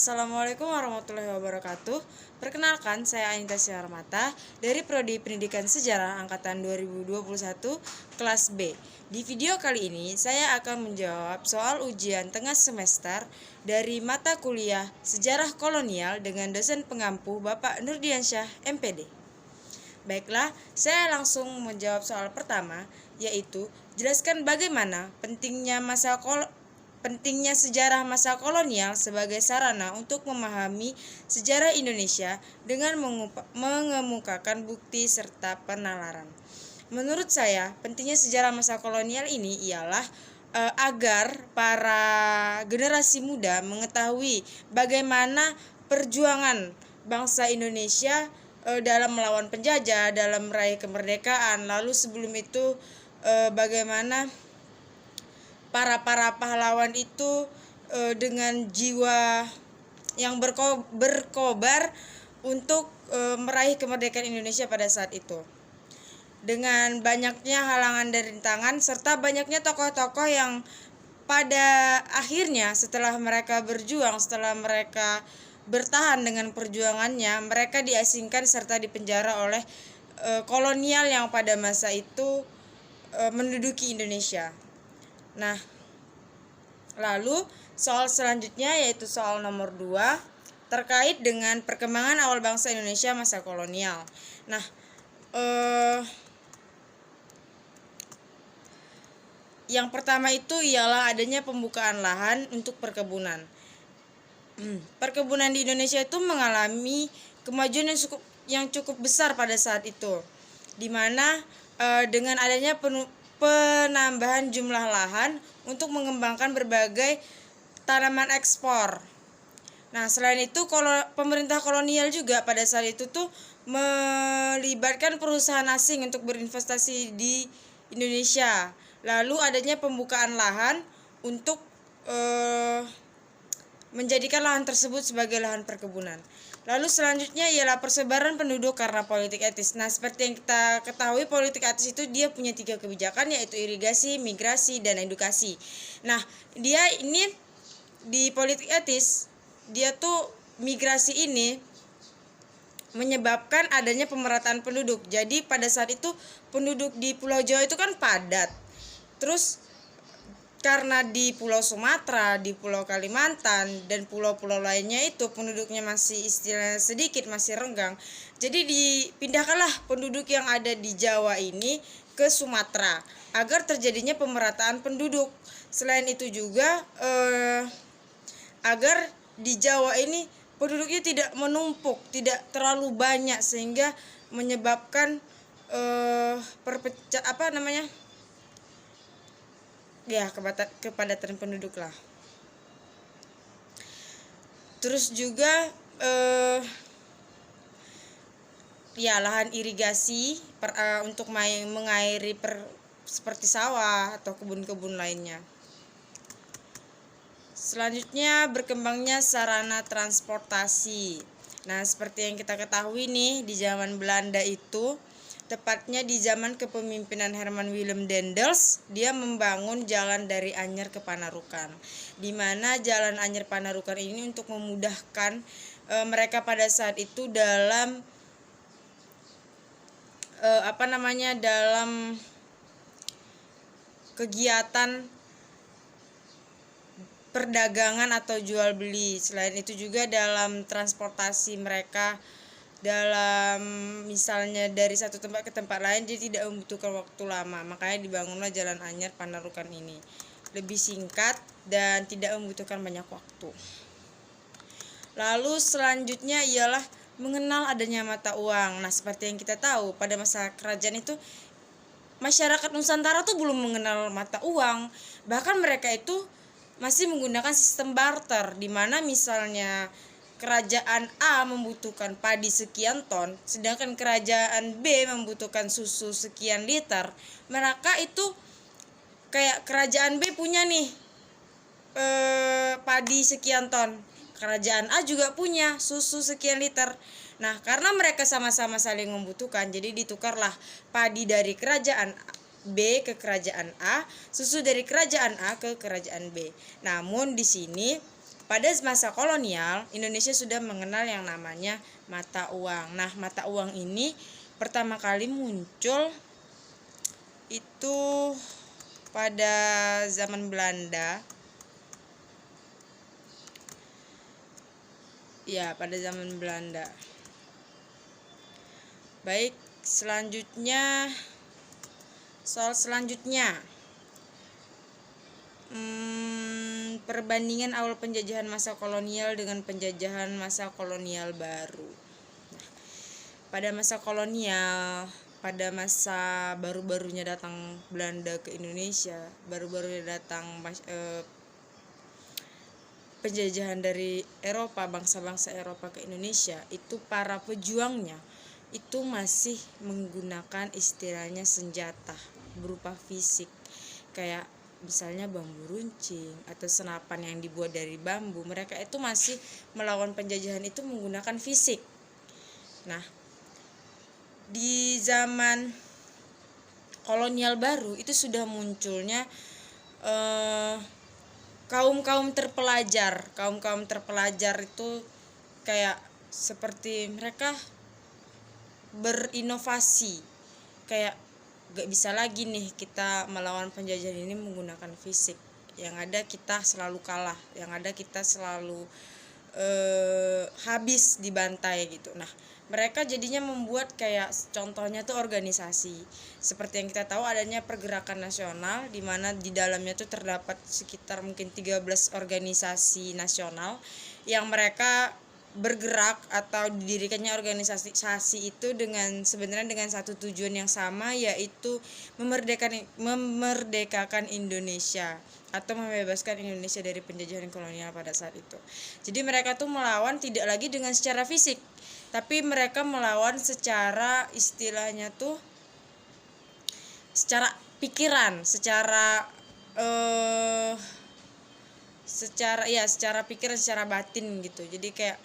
Assalamualaikum warahmatullahi wabarakatuh. Perkenalkan, saya Anita Syarmata dari Prodi Pendidikan Sejarah Angkatan 2021 kelas B. Di video kali ini, saya akan menjawab soal ujian tengah semester dari mata kuliah Sejarah Kolonial dengan dosen pengampu Bapak Nurdiansyah, MPD. Baiklah, saya langsung menjawab soal pertama, yaitu jelaskan bagaimana pentingnya sejarah masa kolonial sebagai sarana untuk memahami sejarah Indonesia dengan mengemukakan bukti serta penalaran. Menurut saya, pentingnya sejarah masa kolonial ini ialah agar para generasi muda mengetahui bagaimana perjuangan bangsa Indonesia dalam melawan penjajah, dalam meraih kemerdekaan. Lalu sebelum itu bagaimana para pahlawan itu dengan jiwa yang berkobar untuk meraih kemerdekaan Indonesia pada saat itu. Dengan banyaknya halangan dan rintangan serta banyaknya tokoh-tokoh yang pada akhirnya setelah mereka berjuang, setelah mereka bertahan dengan perjuangannya, mereka diasingkan serta dipenjara oleh kolonial yang pada masa itu menduduki Indonesia. Nah, lalu soal selanjutnya yaitu soal nomor 2 terkait dengan perkembangan awal bangsa Indonesia masa kolonial. Nah, yang pertama itu ialah adanya pembukaan lahan untuk perkebunan. Perkebunan di Indonesia itu mengalami kemajuan yang cukup besar pada saat itu, di mana dengan adanya penambahan jumlah lahan untuk mengembangkan berbagai tanaman ekspor. Nah, selain itu pemerintah kolonial juga pada saat itu tuh melibatkan perusahaan asing untuk berinvestasi di Indonesia. Lalu adanya pembukaan lahan untuk menjadikan lahan tersebut sebagai lahan perkebunan. Lalu selanjutnya ialah persebaran penduduk karena politik etis. Nah, seperti yang kita ketahui, politik etis itu dia punya 3 kebijakan, yaitu irigasi, migrasi, dan edukasi. Nah, dia ini di politik etis, dia tuh migrasi ini menyebabkan adanya pemerataan penduduk. Jadi pada saat itu penduduk di Pulau Jawa itu kan padat. Terus karena di Pulau Sumatera, di Pulau Kalimantan, dan pulau-pulau lainnya itu penduduknya masih istilahnya sedikit, masih renggang. Jadi dipindahkanlah penduduk yang ada di Jawa ini ke Sumatera agar terjadinya pemerataan penduduk. Selain itu juga agar di Jawa ini penduduknya tidak menumpuk, tidak terlalu banyak sehingga menyebabkan kepadatan penduduk lah. Terus juga lahan irigasi untuk mengairi seperti sawah atau kebun-kebun lainnya. Selanjutnya berkembangnya sarana transportasi. Nah, seperti yang kita ketahui nih, di zaman Belanda itu, tepatnya di zaman kepemimpinan Herman Willem Daendels, dia membangun jalan dari Anyer ke Panarukan, di mana jalan Anyer Panarukan ini untuk memudahkan mereka pada saat itu dalam dalam kegiatan perdagangan atau jual beli. Selain itu juga dalam transportasi mereka, dalam misalnya dari satu tempat ke tempat lain, dia tidak membutuhkan waktu lama. Makanya dibangunlah jalan Anyer Panarukan ini, lebih singkat dan tidak membutuhkan banyak waktu. Lalu selanjutnya ialah mengenal adanya mata uang. Nah, seperti yang kita tahu, pada masa kerajaan itu masyarakat Nusantara tuh belum mengenal mata uang. Bahkan mereka itu masih menggunakan sistem barter, di mana misalnya kerajaan A membutuhkan padi sekian ton, sedangkan kerajaan B membutuhkan susu sekian liter. Mereka itu kayak kerajaan B punya nih padi sekian ton, kerajaan A juga punya susu sekian liter. Nah, karena mereka sama-sama saling membutuhkan, jadi ditukarlah padi dari kerajaan B ke kerajaan A, susu dari kerajaan A ke kerajaan B. Namun di sini pada masa kolonial, Indonesia sudah mengenal yang namanya mata uang. Nah, mata uang ini pertama kali muncul itu pada zaman Belanda. Ya, pada zaman Belanda. Baik, soal selanjutnya. Perbandingan awal penjajahan masa kolonial dengan penjajahan masa kolonial baru. Nah, pada masa kolonial, pada masa baru-barunya datang Belanda ke Indonesia, baru-barunya datang penjajahan dari Eropa, bangsa-bangsa Eropa ke Indonesia, itu para pejuangnya itu masih menggunakan istilahnya senjata berupa fisik, kayak misalnya bambu runcing atau senapan yang dibuat dari bambu. Mereka itu masih melawan penjajahan itu menggunakan fisik. Nah, di zaman kolonial baru itu sudah munculnya kaum-kaum terpelajar itu kayak seperti mereka berinovasi, kayak gak bisa lagi nih kita melawan penjajahan ini menggunakan fisik. Yang ada kita selalu kalah, yang ada kita selalu habis dibantai gitu. Nah, mereka jadinya membuat kayak contohnya tuh organisasi. Seperti yang kita tahu adanya pergerakan nasional, di mana di dalamnya tuh terdapat sekitar mungkin 13 organisasi nasional yang mereka bergerak atau didirikannya organisasi itu sebenarnya dengan satu tujuan yang sama, yaitu memerdekakan Indonesia atau membebaskan Indonesia dari penjajahan kolonial pada saat itu. Jadi mereka tuh melawan tidak lagi dengan secara fisik, tapi mereka melawan secara istilahnya tuh secara pikiran, secara pikiran, secara batin gitu. Jadi kayak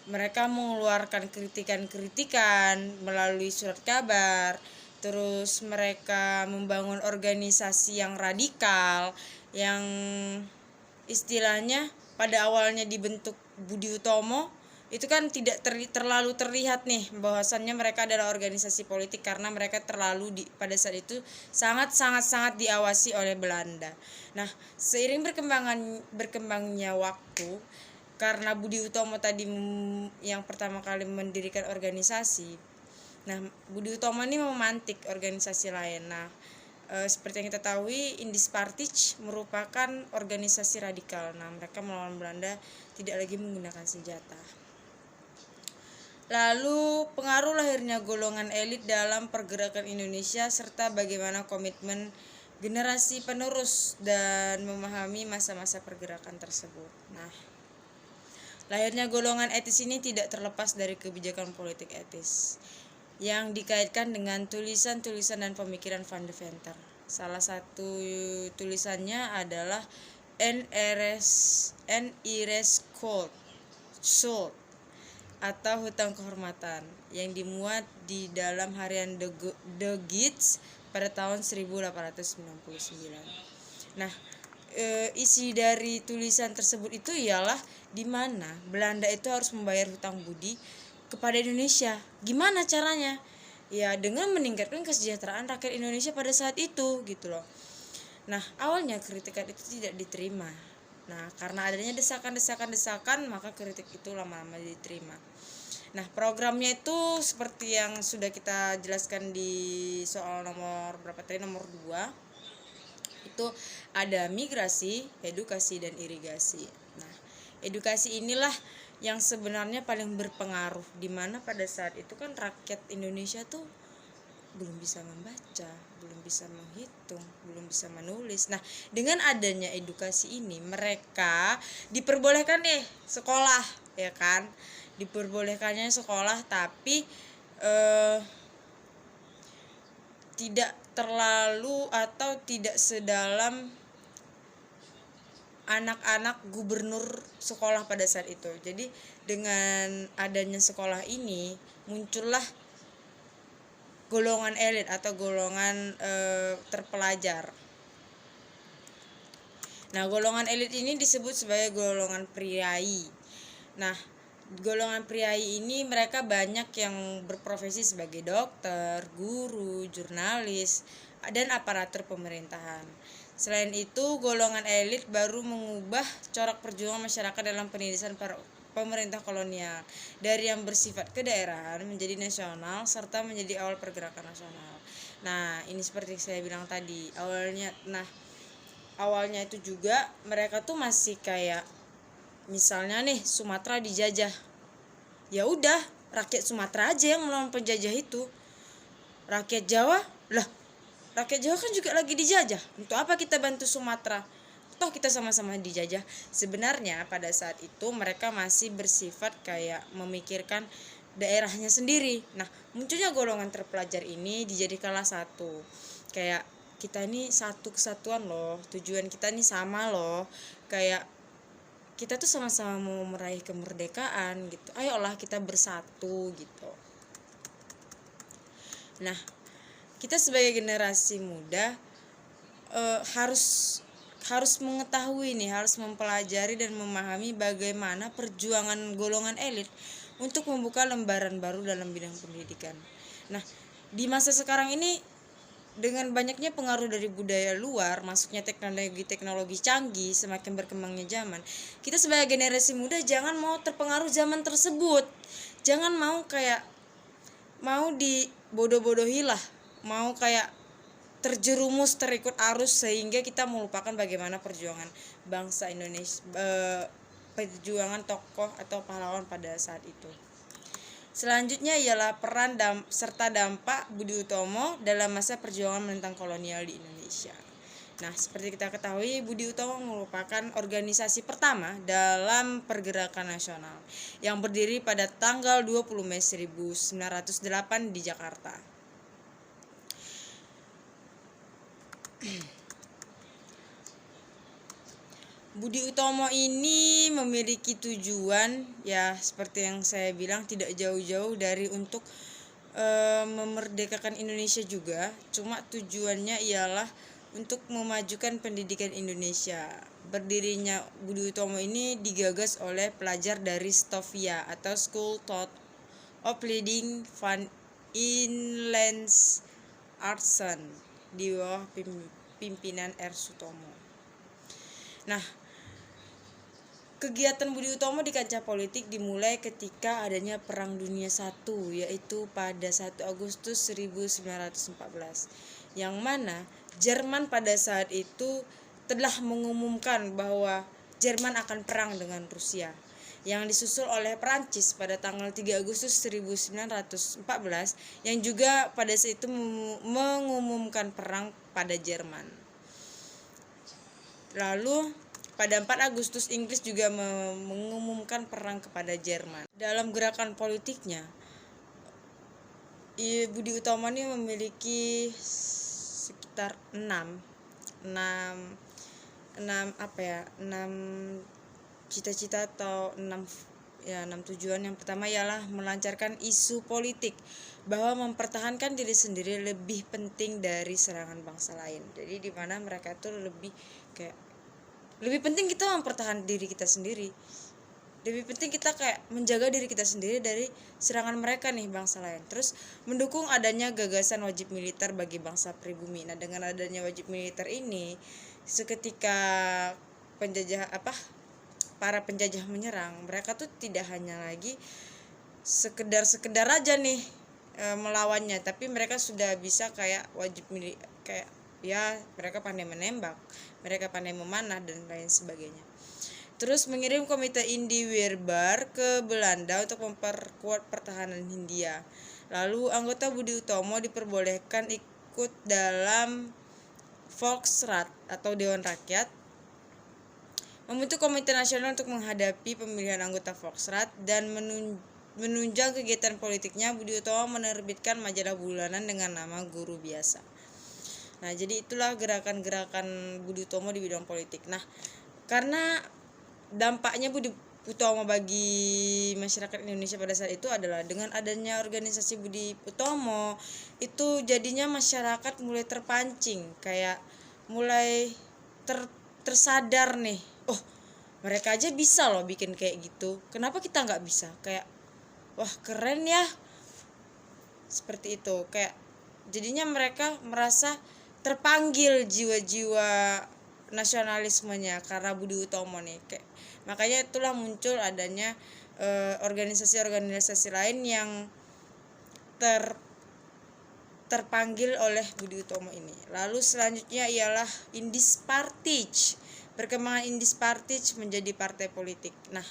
mereka mengeluarkan kritikan melalui surat kabar, terus mereka membangun organisasi yang radikal, yang istilahnya pada awalnya dibentuk Budi Utomo, itu kan tidak terlalu terlihat nih bahwasannya mereka adalah organisasi politik, karena mereka terlalu pada saat itu sangat diawasi oleh Belanda. Nah, seiring berkembangnya waktu, karena Budi Utomo tadi yang pertama kali mendirikan organisasi, nah Budi Utomo ini memantik organisasi lain. Nah, seperti yang kita tahu, Indispartij merupakan organisasi radikal. Nah, mereka melawan Belanda tidak lagi menggunakan senjata. Lalu pengaruh lahirnya golongan elit dalam pergerakan Indonesia serta bagaimana komitmen generasi penerus dan memahami masa-masa pergerakan tersebut. Nah, lahirnya golongan etis ini tidak terlepas dari kebijakan politik etis yang dikaitkan dengan tulisan-tulisan dan pemikiran Van Deventer. Salah satu tulisannya adalah En Ires Schuld atau Hutang Kehormatan, yang dimuat di dalam harian De Gids pada tahun 1899. Nah, isi dari tulisan tersebut itu ialah di mana Belanda itu harus membayar hutang budi kepada Indonesia. Gimana caranya? Ya, dengan meningkatkan kesejahteraan rakyat Indonesia pada saat itu gitu loh. Nah, awalnya kritikan itu tidak diterima. Nah, karena adanya desakan, maka kritik itu lama-lama diterima. Nah, programnya itu seperti yang sudah kita jelaskan di soal nomor 2. Itu ada migrasi, edukasi, dan irigasi. Nah, edukasi inilah yang sebenarnya paling berpengaruh, di mana pada saat itu kan rakyat Indonesia tuh belum bisa membaca, belum bisa menghitung, belum bisa menulis. Nah, dengan adanya edukasi ini, mereka diperbolehkan sekolah, ya kan? Diperbolehkannya sekolah, tapi tidak terlalu atau tidak sedalam anak-anak gubernur sekolah pada saat itu. Jadi dengan adanya sekolah ini muncullah golongan elit atau golongan terpelajar. Nah, golongan elit ini disebut sebagai golongan priai. Nah, golongan priai ini mereka banyak yang berprofesi sebagai dokter, guru, jurnalis, dan aparatur pemerintahan. Selain itu, golongan elit baru mengubah corak perjuangan masyarakat dalam penindasan pemerintah kolonial dari yang bersifat kedaerahan menjadi nasional serta menjadi awal pergerakan nasional. Nah, ini seperti saya bilang tadi, awalnya itu juga mereka tuh masih kayak misalnya nih Sumatera dijajah. Ya udah, rakyat Sumatera aja yang melawan penjajah itu. Rakyat Jawa, rakyat Jawa kan juga lagi dijajah. Untuk apa kita bantu Sumatera? Toh kita sama-sama dijajah. Sebenarnya pada saat itu mereka masih bersifat kayak memikirkan daerahnya sendiri. Nah, munculnya golongan terpelajar ini dijadikanlah satu. Kayak kita ini satu kesatuan loh, tujuan kita ini sama loh. Kayak kita tuh sama-sama mau meraih kemerdekaan gitu. Ayolah kita bersatu gitu. Nah, kita sebagai generasi muda harus mengetahui nih, harus mempelajari dan memahami bagaimana perjuangan golongan elit untuk membuka lembaran baru dalam bidang pendidikan. Nah, di masa sekarang ini dengan banyaknya pengaruh dari budaya luar, masuknya teknologi canggih, semakin berkembangnya zaman, kita sebagai generasi muda jangan mau terpengaruh zaman tersebut. Jangan mau kayak mau dibodoh-bodohi lah, mau kayak terjerumus terikut arus sehingga kita melupakan bagaimana perjuangan bangsa Indonesia, perjuangan tokoh atau pahlawan pada saat itu. Selanjutnya ialah peran serta dampak Budi Utomo dalam masa perjuangan menentang kolonial di Indonesia. Nah, seperti kita ketahui, Budi Utomo merupakan organisasi pertama dalam pergerakan nasional yang berdiri pada tanggal 20 Mei 1908 di Jakarta. Budi Utomo ini memiliki tujuan, ya seperti yang saya bilang, tidak jauh-jauh dari untuk memerdekakan Indonesia juga. Cuma tujuannya ialah untuk memajukan pendidikan Indonesia. Berdirinya Budi Utomo ini digagas oleh pelajar dari Stovia atau School Thought of Leading Fun Inlands Artsen di bawah pimpinan R. Sutomo. Nah, kegiatan Budi Utomo di kancah politik dimulai ketika adanya Perang Dunia I, yaitu pada 1 Agustus 1914, yang mana Jerman pada saat itu telah mengumumkan bahwa Jerman akan perang dengan Rusia, yang disusul oleh Prancis pada tanggal 3 Agustus 1914, yang juga pada saat itu mengumumkan perang pada Jerman. Lalu pada 4 Agustus Inggris juga mengumumkan perang kepada Jerman. Dalam gerakan politiknya, Budi Utomo ini memiliki sekitar 6 cita-cita atau 6 tujuan. Yang pertama ialah melancarkan isu politik bahwa mempertahankan diri sendiri lebih penting dari serangan bangsa lain. Jadi di mana mereka itu lebih penting kita mempertahankan diri kita sendiri. Lebih penting kita kayak menjaga diri kita sendiri dari serangan mereka nih, bangsa lain. Terus mendukung adanya gagasan wajib militer bagi bangsa pribumi. Nah, dengan adanya wajib militer ini, seketika para penjajah menyerang, mereka tuh tidak hanya lagi sekedar aja nih melawannya, tapi mereka sudah bisa kayak wajib militer, kayak ya mereka pandai menembak, mereka pandai memanah dan lain sebagainya. Terus mengirim komite Indi Weerbaar ke Belanda untuk memperkuat pertahanan Hindia. Lalu anggota Budi Utomo diperbolehkan ikut dalam Volksraad atau Dewan Rakyat, membentuk komite nasional untuk menghadapi pemilihan anggota Volksraad, dan menunjang kegiatan politiknya. Budi Utomo menerbitkan majalah bulanan dengan nama Guru Biasa. Nah, jadi itulah gerakan-gerakan Budi Utomo di bidang politik. Nah, karena dampaknya Budi Utomo bagi masyarakat Indonesia pada saat itu adalah dengan adanya organisasi Budi Utomo, itu jadinya masyarakat mulai terpancing, kayak mulai tersadar nih, oh mereka aja bisa loh bikin kayak gitu, kenapa kita nggak bisa? Kayak wah keren ya, seperti itu. Kayak jadinya mereka merasa terpanggil jiwa-jiwa nasionalismenya karena Budi Utomo nih. Kayak makanya itulah muncul adanya organisasi-organisasi lain yang terpanggil oleh Budi Utomo ini. Lalu selanjutnya ialah Indis Partij. Perkembangan Indis Partij menjadi partai politik. Nah,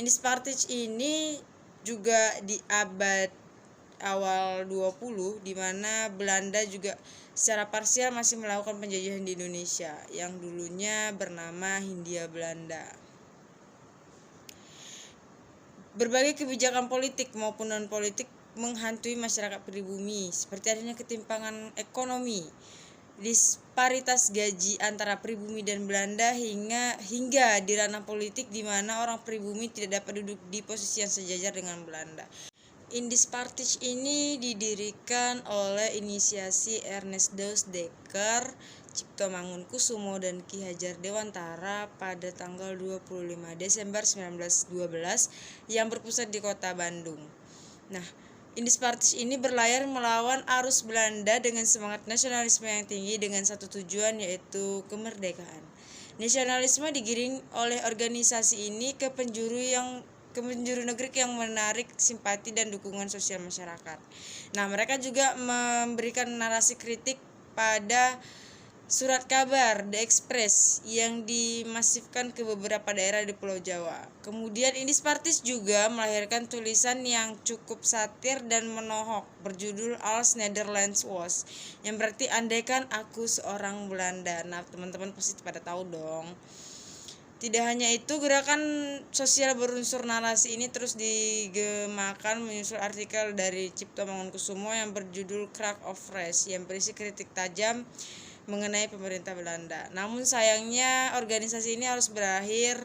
Indis Partij ini juga di abad awal 20 di mana Belanda juga secara parsial masih melakukan penjajahan di Indonesia yang dulunya bernama Hindia Belanda. Berbagai kebijakan politik maupun non-politik menghantui masyarakat pribumi, seperti adanya ketimpangan ekonomi, disparitas gaji antara pribumi dan Belanda hingga di ranah politik di mana orang pribumi tidak dapat duduk di posisi yang sejajar dengan Belanda. Indis Partij ini didirikan oleh inisiasi Ernest Daus Dekker, Cipto Mangunkusumo dan Ki Hajar Dewantara pada tanggal 25 Desember 1912 yang berpusat di kota Bandung. Nah, Indis Partij ini berlayar melawan arus Belanda dengan semangat nasionalisme yang tinggi dengan satu tujuan, yaitu kemerdekaan. Nasionalisme digiring oleh organisasi ini ke penjuru negeri yang menarik simpati dan dukungan sosial masyarakat. Nah, mereka juga memberikan narasi kritik pada surat kabar The Express yang dimasifkan ke beberapa daerah di Pulau Jawa. Kemudian Indis Partij juga melahirkan tulisan yang cukup satir dan menohok berjudul Als Nederlands Was, yang berarti andaikan aku seorang Belanda. Nah, teman-teman pasti pada tahu dong. Tidak hanya itu, gerakan sosial berunsur narasi ini terus digemakan menyusul artikel dari Cipto Mangunkusumo yang berjudul Crack of Fresh yang berisi kritik tajam mengenai pemerintah Belanda. Namun sayangnya organisasi ini harus berakhir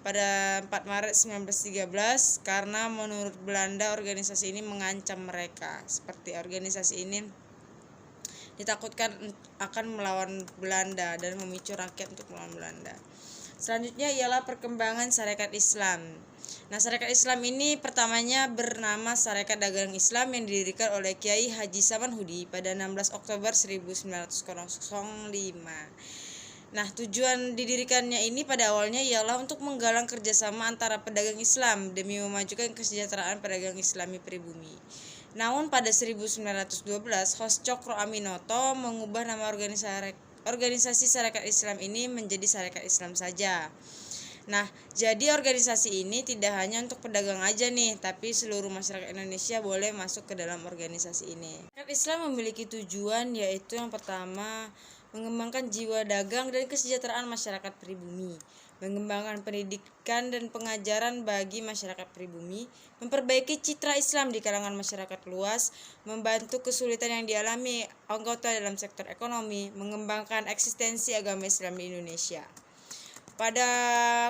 pada 4 Maret 1913 karena menurut Belanda organisasi ini mengancam mereka. Seperti organisasi ini ditakutkan akan melawan Belanda dan memicu rakyat untuk melawan Belanda. Selanjutnya ialah perkembangan Sarekat Islam. Nah, Sarekat Islam ini pertamanya bernama Sarekat Dagang Islam yang didirikan oleh Kiai Haji Samanhudi pada 16 Oktober 1905. Nah, tujuan didirikannya ini pada awalnya ialah untuk menggalang kerjasama antara pedagang Islam demi memajukan kesejahteraan pedagang Islami pribumi. Namun pada 1912, Hos Cokro Aminoto mengubah nama organisasi Sarekat Islam ini menjadi Sarekat Islam saja. Nah, jadi organisasi ini tidak hanya untuk pedagang aja nih, tapi seluruh masyarakat Indonesia boleh masuk ke dalam organisasi ini. Sarekat Islam memiliki tujuan, yaitu yang pertama, mengembangkan jiwa dagang dan kesejahteraan masyarakat pribumi, mengembangkan pendidikan dan pengajaran bagi masyarakat pribumi, memperbaiki citra Islam di kalangan masyarakat luas, membantu kesulitan yang dialami anggota dalam sektor ekonomi, mengembangkan eksistensi agama Islam di Indonesia. Pada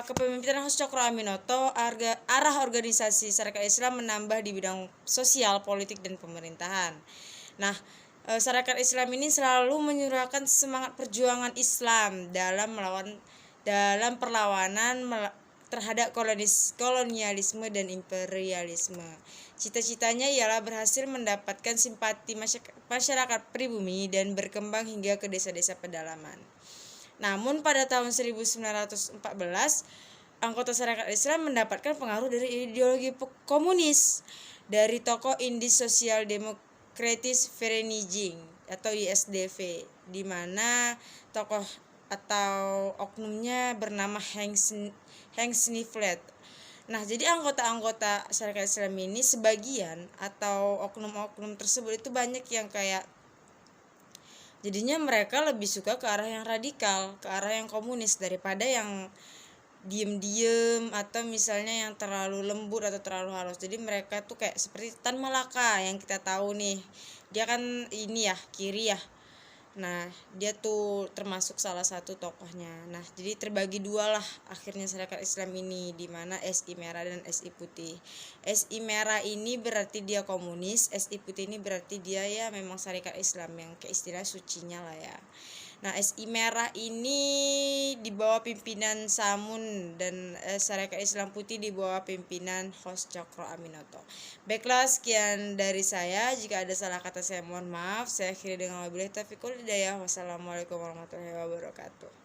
kepemimpinan Hos Cokro Aminoto, arah organisasi Sarekat Islam menambah di bidang sosial, politik, dan pemerintahan. Nah, Sarekat Islam ini selalu menyuarakan semangat perjuangan Islam dalam perlawanan terhadap kolonialisme dan imperialisme. Cita-citanya ialah berhasil mendapatkan simpati masyarakat pribumi dan berkembang hingga ke desa-desa pedalaman. Namun pada tahun 1914, anggota Sarekat Islam mendapatkan pengaruh dari ideologi komunis dari tokoh Indis Sosial Demokratis Vereniging atau ISDV, di mana tokoh atau oknumnya bernama Henk Snifflet. Nah, jadi anggota-anggota Sarekat Islam ini sebagian atau oknum-oknum tersebut itu banyak yang kayak jadinya mereka lebih suka ke arah yang radikal, ke arah yang komunis daripada yang diem-diem atau misalnya yang terlalu lembut atau terlalu halus. Jadi mereka tuh kayak seperti Tan Malaka yang kita tahu nih. Dia kan ini ya, kiri ya. Nah, dia tuh termasuk salah satu tokohnya. Nah, jadi terbagi dua lah akhirnya Sarekat Islam ini, di mana SI Merah dan SI Putih. SI Merah ini berarti dia komunis, SI Putih ini berarti dia ya memang Sarekat Islam yang kayak istilah sucinya lah ya. Nah, SI Merah ini di bawah pimpinan Samun dan Sarekat Islam Putih di bawah pimpinan Hos Cokro Aminoto. Baiklah, sekian dari saya. Jika ada salah kata saya mohon maaf. Saya akhiri dengan wabillahi taufiq wal hidayah. Wassalamualaikum warahmatullahi wabarakatuh.